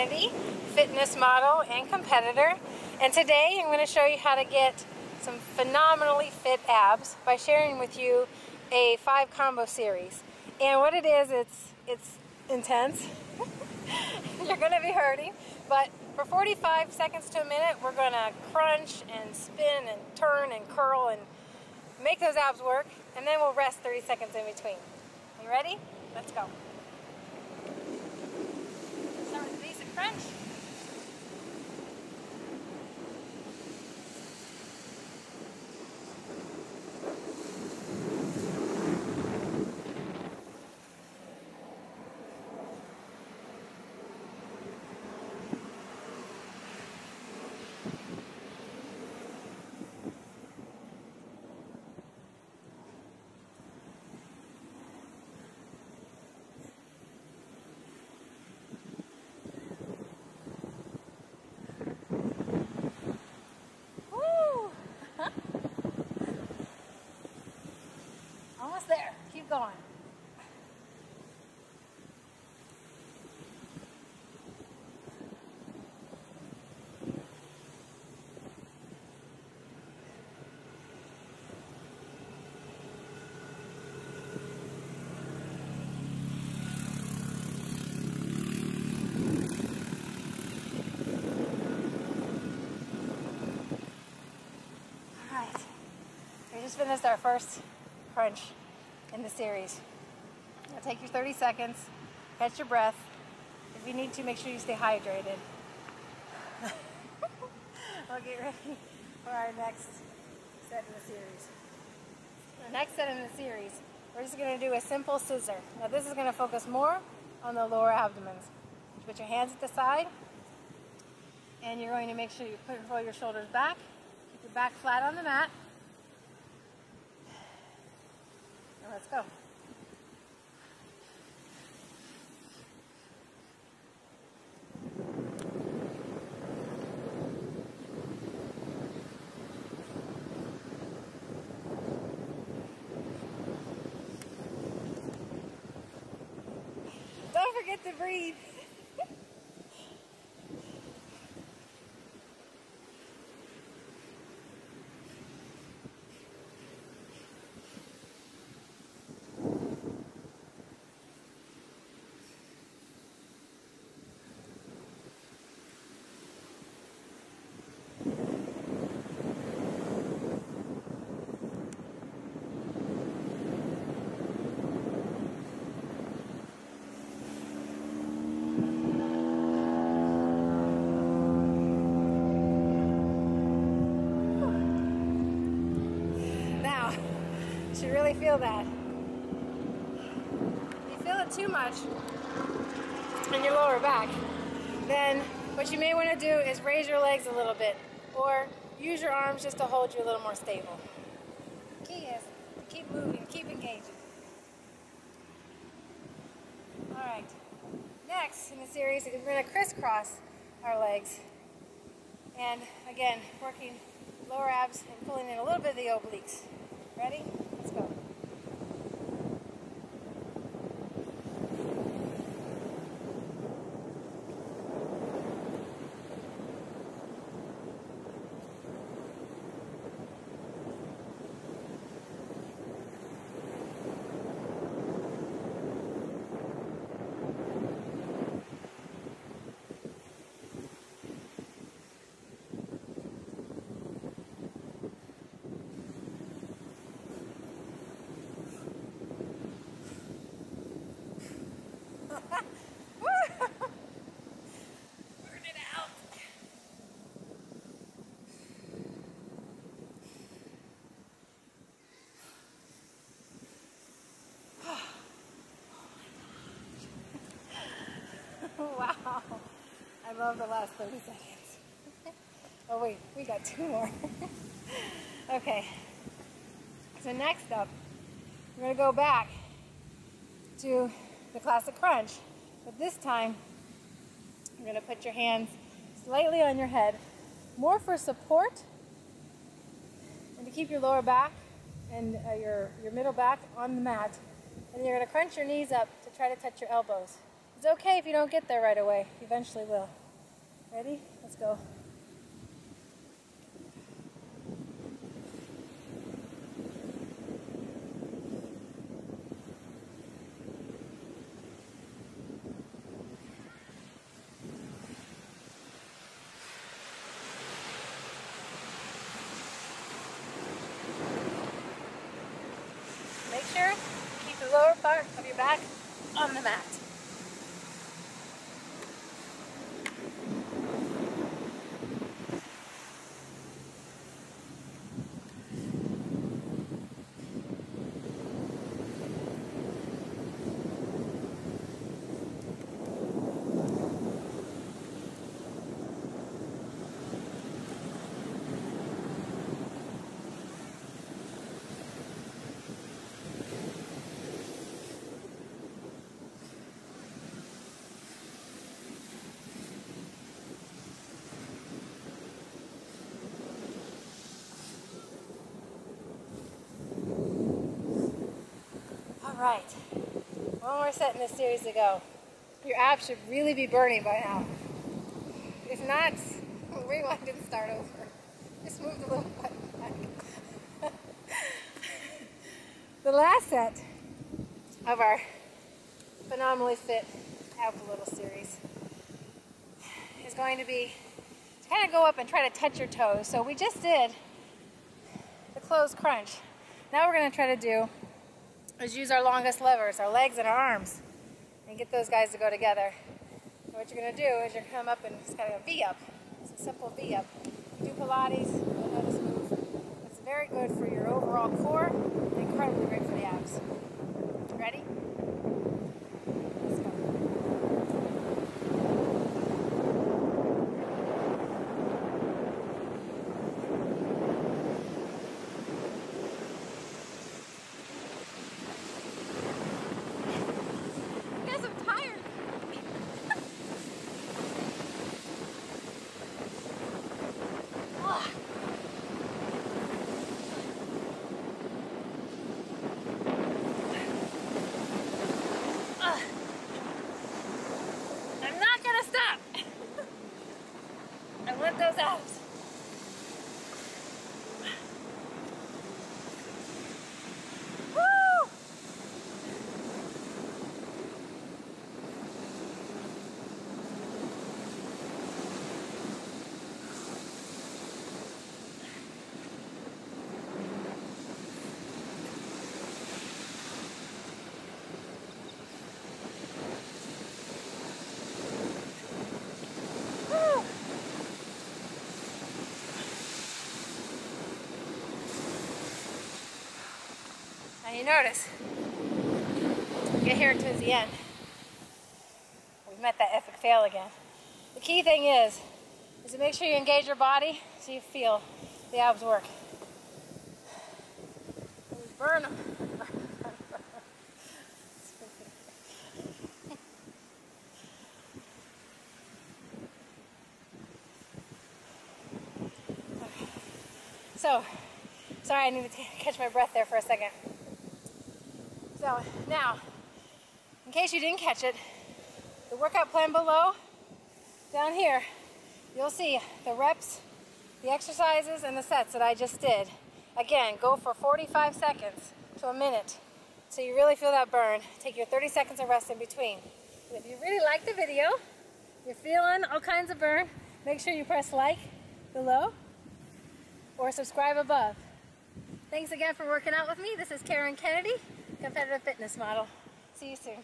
Brandy, fitness model and competitor, and today I'm going to show you how to get some phenomenally fit abs by sharing with you a 5 combo series. And what it is, it's intense. You're going to be hurting, but for 45 seconds to a minute we're going to crunch and spin and turn and curl and make those abs work, and then we'll rest 30 seconds in between. You ready? Let's go. Start with a basic crunch. Almost there. Keep going. All right. We just finished our first crunch in the series. Now take your 30 seconds, catch your breath. If you need to, make sure you stay hydrated. We'll get ready for our next set in the series. Our next set in the series, we're just going to do a simple scissor. Now this is going to focus more on the lower abdomens. You put your hands at the side, and you're going to make sure you roll your shoulders back, keep your back flat on the mat. Let's go. Don't forget to breathe. You really feel that. If you feel it too much in your lower back, then what you may want to do is raise your legs a little bit, or use your arms just to hold you a little more stable. The key is to keep moving, keep engaging. Alright, next in the series, we're going to crisscross our legs. And again, working lower abs and pulling in a little bit of the obliques. Ready? Let's go. Wow, I love the last 30 seconds. Oh wait, we got 2 more. Okay, so next up, we're going to go back to the classic crunch, but this time you're going to put your hands slightly on your head, more for support and to keep your lower back and your middle back on the mat, and you're going to crunch your knees up to try to touch your elbows. It's okay if you don't get there right away. You eventually will. Ready? Let's go. Make sure you keep the lower part of your back on the mat. All right, one more set in this series to go. Your abs should really be burning by now. If not, rewind and start over. Just move the little button back. The last set of our phenomenally fit ab little series is going to be to kind of go up and try to touch your toes. So we just did the closed crunch. Now we're going to try to do is use our longest levers, our legs and our arms, and get those guys to go together. So what you're going to do is you're going to come up and just kind of a V up. It's a simple V up. You do Pilates, you'll know this move. It's very good for your overall core and incredibly great for the abs. Ready? Let's go. I want those abs. Woo! Now you notice, get here towards the end. We've met that epic fail again. The key thing is to make sure you engage your body so you feel the abs work. Burn them. So, sorry, I need to catch my breath there for a second. So now, in case you didn't catch it, the workout plan below, down here, you'll see the reps, the exercises, and the sets that I just did. Again, go for 45 seconds to a minute. So you really feel that burn. Take your 30 seconds of rest in between. And if you really like the video, you're feeling all kinds of burn, make sure you press like below or subscribe above. Thanks again for working out with me. This is Karen Kennedy, competitive fitness model. See you soon.